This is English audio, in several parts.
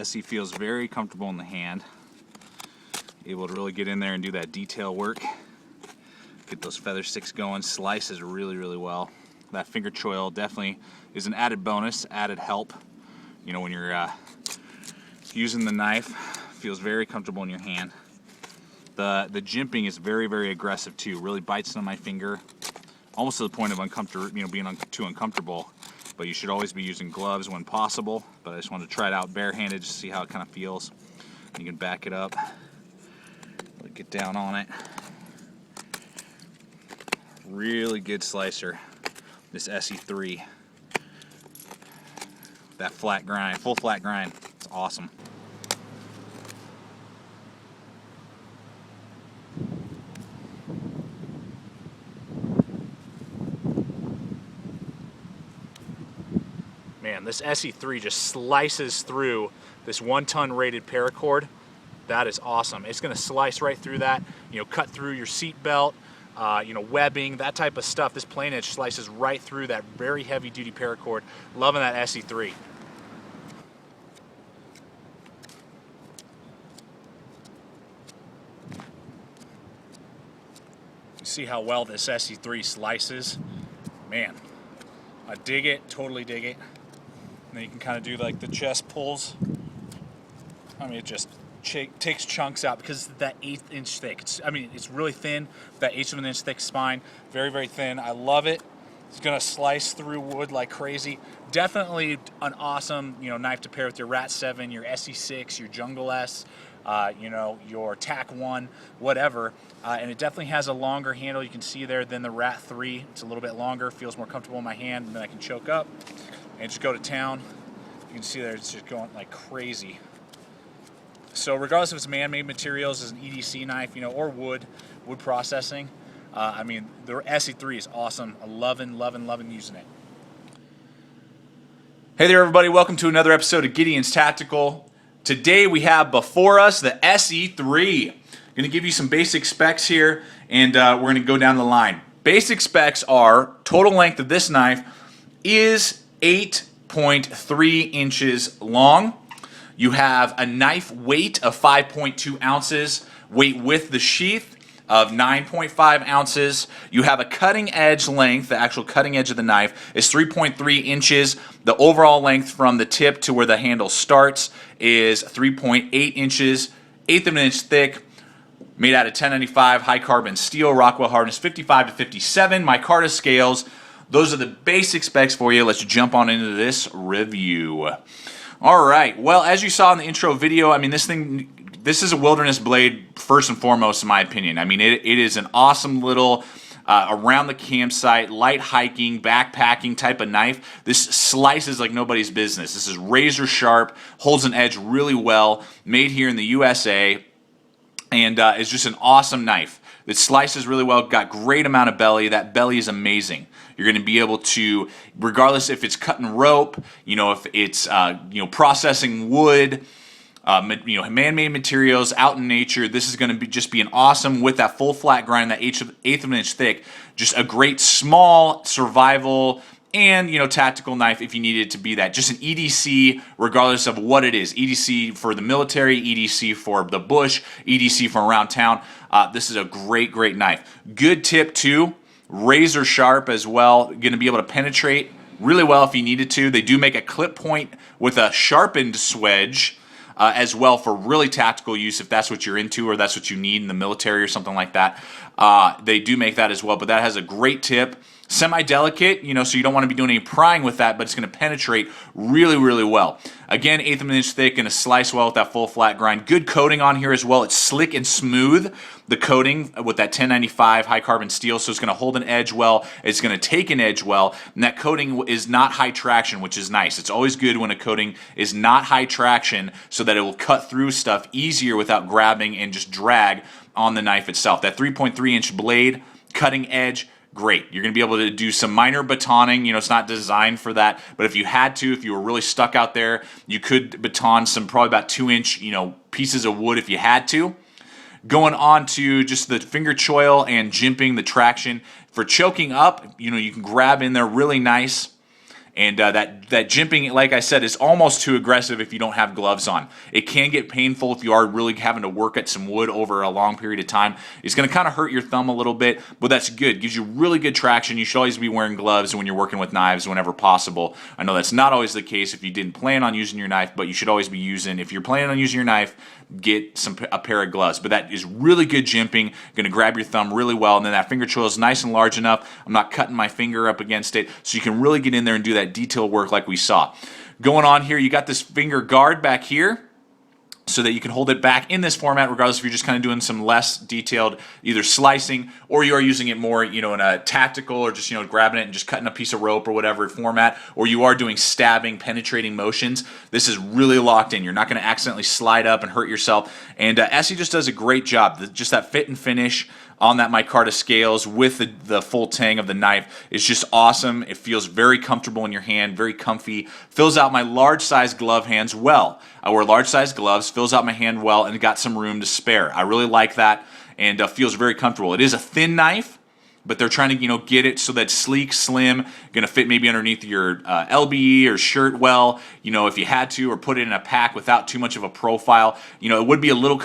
ESEE feels very comfortable in the hand. Able to really get in there and do that detail work. Get those feather sticks going. Slices really, really well. That finger choil definitely is an added bonus, added help. You know, when you're using the knife, feels very comfortable in your hand. The jimping is very, very aggressive too. Really bites on my finger, almost to the point of uncomfortable, you know, being too uncomfortable. But you should always be using gloves when possible. But I just wanted to try it out barehanded just to see how it kind of feels. You can back it up, get down on it. Really good slicer, this ESEE 3. That flat grind, full flat grind, it's awesome. Man, this ESEE 3 just slices through this 1-ton rated paracord. That is awesome. It's going to slice right through that, you know, cut through your seat belt, you know, webbing, that type of stuff. This plain edge slices right through that very heavy duty paracord. Loving that ESEE 3. You see how well this ESEE 3 slices? Man, I dig it, totally dig it. And then you can kind of do like the chest pulls. I mean, it just takes chunks out because it's that 1/8 inch thick. It's really thin, that 1/8 of an inch thick spine. Very, very thin. I love it. It's gonna slice through wood like crazy. Definitely an awesome, you know, knife to pair with your Rat 7, your ESEE 6, your Jungle S, you know, your TAC 1, whatever. And it definitely has a longer handle. You can see there than the Rat 3. It's a little bit longer, feels more comfortable in my hand, and then I can choke up and just go to town. You can see there it's just going like crazy. So regardless if it's man-made materials, as an EDC knife, you know, or wood processing, I mean, the ESEE 3 is awesome. I'm loving using it. Hey there, everybody. Welcome to another episode of Gideon's Tactical. Today we have before us the ESEE 3. I'm going to give you some basic specs here, and we're going to go down the line. Basic specs are total length of this knife is 8.3 inches long. You have a knife weight of 5.2 ounces, weight with the sheath of 9.5 ounces. You have a cutting edge length, the actual cutting edge of the knife is 3.3 inches. The overall length from the tip to where the handle starts is 3.8 inches, 1/8 of an inch thick, made out of 1095 high carbon steel, Rockwell hardness 55 to 57, micarta scales. Those are the basic specs for you. Let's jump on into this review. All right, well, as you saw in the intro video, I mean, this is a wilderness blade first and foremost, in my opinion. I mean, it is an awesome little around the campsite, light hiking, backpacking type of knife. This slices like nobody's business. This is razor sharp, holds an edge really well, made here in the USA, and is just an awesome knife. It slices really well, got great amount of belly. That belly is amazing. You're going to be able to, regardless if it's cutting rope, you know, if it's you know, processing wood, you know, man-made materials out in nature. This is going to just be an awesome with that full flat grind, that 1/8 of an inch thick. Just a great small survival and, you know, tactical knife if you need it to be that. Just an EDC, regardless of what it is. EDC for the military, EDC for the bush, EDC for around town. This is a great, great knife. Good tip too. Razor sharp as well. Going to be able to penetrate really well if you needed to. They do make a clip point with a sharpened swedge as well for really tactical use if that's what you're into or that's what you need in the military or something like that. They do make that as well, but that has a great tip. Semi-delicate, you know, so you don't want to be doing any prying with that, but it's going to penetrate really, really well. Again, 1/8 of an inch thick, going to slice well with that full flat grind. Good coating on here as well. It's slick and smooth, the coating with that 1095 high carbon steel, so it's going to hold an edge well. It's going to take an edge well, and that coating is not high traction, which is nice. It's always good when a coating is not high traction so that it will cut through stuff easier without grabbing and just drag on the knife itself. That 3.3 inch blade, cutting edge, great. You're going to be able to do some minor batoning. You know, it's not designed for that, but if you had to, if you were really stuck out there, you could baton some probably about 2-inch, you know, pieces of wood if you had to. Going on to just the finger choil and jimping, the traction. For choking up, you know, you can grab in there really nice And that jimping, like I said, is almost too aggressive if you don't have gloves on. It can get painful if you are really having to work at some wood over a long period of time. It's going to kind of hurt your thumb a little bit, but that's good. It gives you really good traction. You should always be wearing gloves when you're working with knives whenever possible. I know that's not always the case if you didn't plan on using your knife, but you should always be using, if you're planning on using your knife, get a pair of gloves. But that is really good jimping, going to grab your thumb really well, and then that finger choil is nice and large enough. I'm not cutting my finger up against it, so you can really get in there and do that detail work like we saw. Going on here, you got this finger guard back here, so that you can hold it back in this format regardless if you're just kind of doing some less detailed either slicing or you are using it more, in a tactical or just, grabbing it and just cutting a piece of rope or whatever format, or you are doing stabbing, penetrating motions. This is really locked in. You're not going to accidentally slide up and hurt yourself. And ESEE just does a great job. Just that fit and finish on that micarta scales with the full tang of the knife is just awesome. It feels very comfortable in your hand, very comfy. Fills out my large size glove hands well. I wear large size gloves, fills out my hand well, and got some room to spare. I really like that, and feels very comfortable. It is a thin knife, but they're trying to get it so that sleek, slim, going to fit maybe underneath your LBE or shirt well, if you had to, or put it in a pack without too much of a profile. It would be a little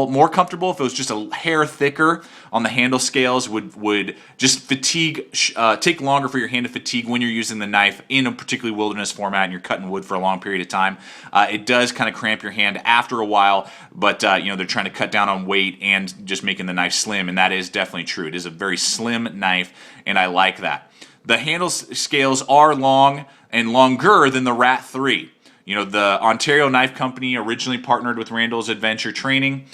more comfortable if it was just a hair thicker on the handle scales. Would just fatigue, take longer for your hand to fatigue when you're using the knife in a particularly wilderness format and you're cutting wood for a long period of time. It does kind of cramp your hand after a while, but they're trying to cut down on weight and just making the knife slim, and that is definitely true. It is a very slim knife, and I like that. The handle scales are long and longer than the Rat 3. The Ontario Knife Company originally partnered with Randall's Adventure Training,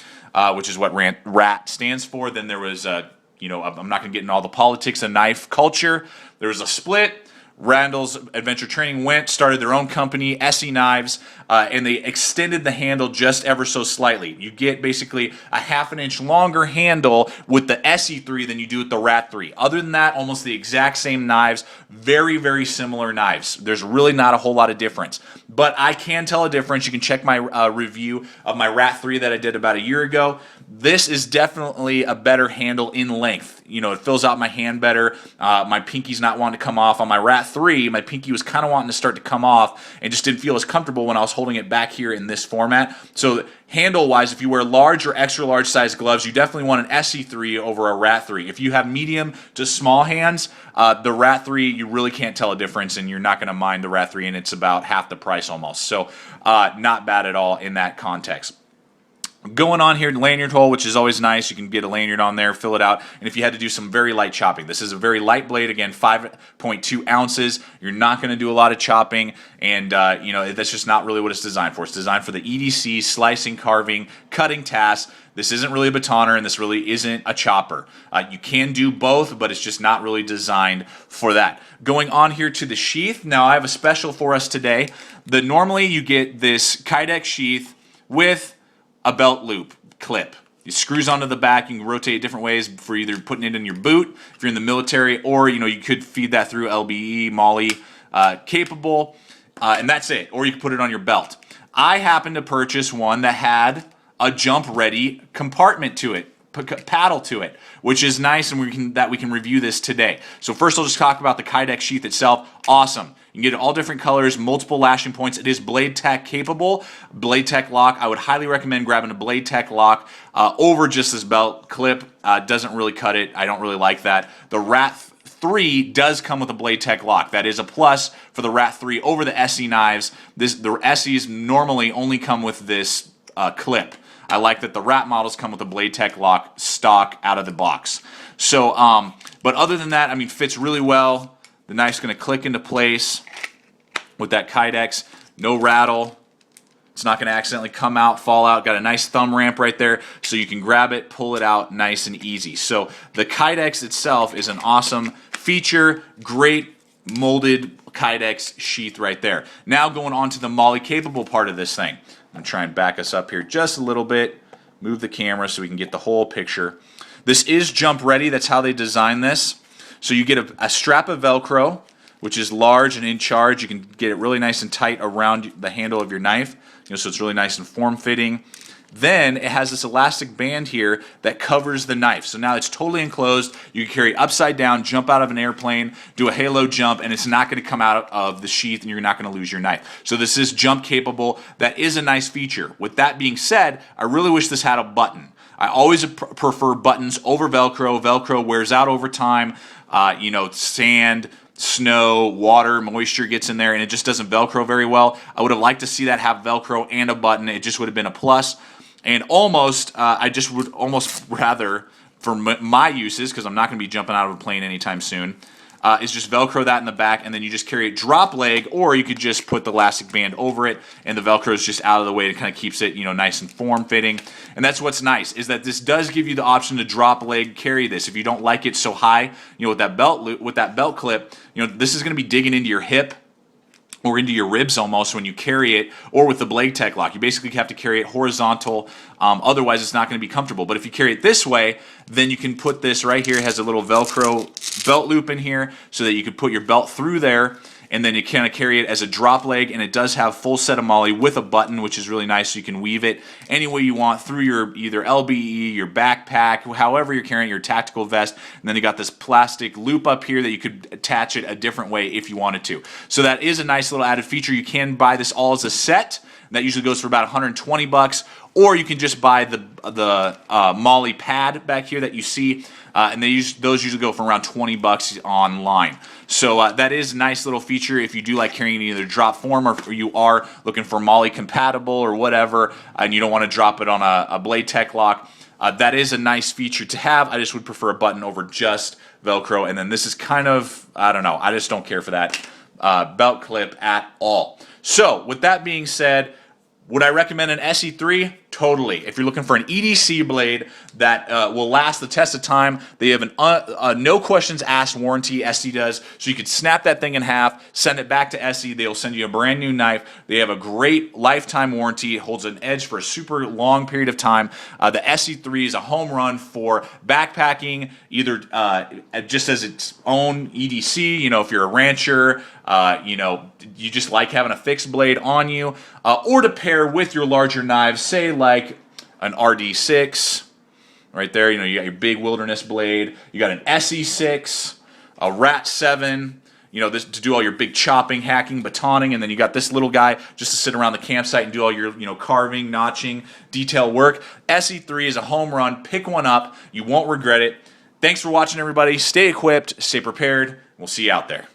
which is what RAT stands for. Then there was, I'm not going to get into all the politics of knife culture. There was a split. Randall's Adventure Training started their own company, ESEE Knives, and they extended the handle just ever so slightly. You get basically a ½ an inch longer handle with the ESEE 3 than you do with the Rat 3. Other than that, almost the exact same knives, very, very similar knives. There's really not a whole lot of difference. But I can tell a difference. You can check my review of my Rat 3 that I did about a year ago. This is definitely a better handle in length. It fills out my hand better. My pinky's not wanting to come off. On my Rat 3, my pinky was kind of wanting to start to come off and just didn't feel as comfortable when I was holding it back here in this format. So handle-wise, if you wear large or extra large size gloves, you definitely want an ESEE 3 over a Rat 3. If you have medium to small hands, the Rat 3, you really can't tell a difference, and you're not going to mind the Rat 3, and it's about half the price almost. So not bad at all in that context. Going on here, lanyard hole, which is always nice. You can get a lanyard on there, fill it out. And if you had to do some very light chopping, this is a very light blade. Again, 5.2 ounces. You're not going to do a lot of chopping, and that's just not really what it's designed for. It's designed for the EDC, slicing, carving, cutting tasks. This isn't really a batoner, and this really isn't a chopper. You can do both, but it's just not really designed for that. Going on here to the sheath. Now, I have a special for us today. Normally, you get this Kydex sheath with a belt loop clip. It screws onto the back. You can rotate it different ways for either putting it in your boot if you're in the military, or you could feed that through LBE, MOLLE capable, and that's it. Or you can put it on your belt. I happened to purchase one that had a jump ready compartment to it, paddle to it, which is nice, and we can review this today. So first I'll just talk about the Kydex sheath itself. Awesome. You can get all different colors, multiple lashing points. It is BLADEHQ capable. BLADEHQ lock. I would highly recommend grabbing a BLADEHQ lock over just this belt clip. Doesn't really cut it. I don't really like that. The Rat 3 does come with a BLADEHQ lock. That is a plus for the Rat 3 over the ESEE knives. The ESEEs normally only come with this clip. I like that the Rat models come with a BLADEHQ lock stock out of the box. So, but other than that, fits really well. The knife's going to click into place with that Kydex. No rattle. It's not going to accidentally come out, fall out. Got a nice thumb ramp right there, so you can grab it, pull it out nice and easy. So the Kydex itself is an awesome feature. Great molded Kydex sheath right there. Now going on to the MOLLE capable part of this thing. I'm going to try and back us up here just a little bit. Move the camera so we can get the whole picture. This is jump ready. That's how they designed this. So you get a strap of Velcro, which is large and in charge. You can get it really nice and tight around the handle of your knife, so it's really nice and form-fitting. Then it has this elastic band here that covers the knife. So now it's totally enclosed. You can carry upside down, jump out of an airplane, do a halo jump, and it's not going to come out of the sheath and you're not going to lose your knife. So this is jump capable. That is a nice feature. With that being said, I really wish this had a button. I always prefer buttons over Velcro. Velcro wears out over time. You know, sand, snow, water, moisture gets in there, and it just doesn't Velcro very well. I would have liked to see that have Velcro and a button. It just would have been a plus. And I just would almost rather, for my uses, because I'm not going to be jumping out of a plane anytime soon, is just Velcro that in the back, and then you just carry it drop leg, or you could just put the elastic band over it, and the Velcro is just out of the way. It kind of keeps it, you know, nice and form-fitting. And that's what's nice, is that this does give you the option to drop leg carry this. If you don't like it so high, you know, with that belt clip, you know, this is going to be digging into your hip or into your ribs almost when you carry it, or with the BLADEHQ lock. You basically have to carry it horizontal, otherwise it's not going to be comfortable. But if you carry it this way, then you can put this right here. It has a little Velcro belt loop in here so that you could put your belt through there, and then you kind of carry it as a drop leg, and it does have full set of MOLLE with a button, which is really nice, so you can weave it any way you want through your either LBE, your backpack, however you're carrying your tactical vest. And then you got this plastic loop up here that you could attach it a different way if you wanted to. So that is a nice little added feature. You can buy this all as a set. That usually goes for about 120 bucks, or you can just buy the MOLLE pad back here that you see, and those usually go for around 20 bucks online. So that is a nice little feature if you do like carrying either drop form, or if you are looking for MOLLE compatible or whatever, and you don't want to drop it on a BLADEHQ lock. That is a nice feature to have. I just would prefer a button over just Velcro, and then this is kind of, I don't know, I just don't care for that belt clip at all. So with that being said, would I recommend an SE3? Totally. If you're looking for an EDC blade that will last the test of time, they have a no questions asked warranty, SE does, so you could snap that thing in half, send it back to SE, they'll send you a brand new knife. They have a great lifetime warranty, it holds an edge for a super long period of time. The SE3 is a home run for backpacking, either just as its own EDC, you know, if you're a rancher, you know, you just like having a fixed blade on you, or to pair with your larger knives, say like an RD6 right there. You know, you got your big wilderness blade, you got an SE6, a Rat 7, you know, this to do all your big chopping, hacking, batoning, and then you got this little guy just to sit around the campsite and do all your, you know, carving, notching, detail work. SE3 is a home run. Pick one up. You won't regret it. Thanks for watching, everybody. Stay equipped, stay prepared. We'll see you out there.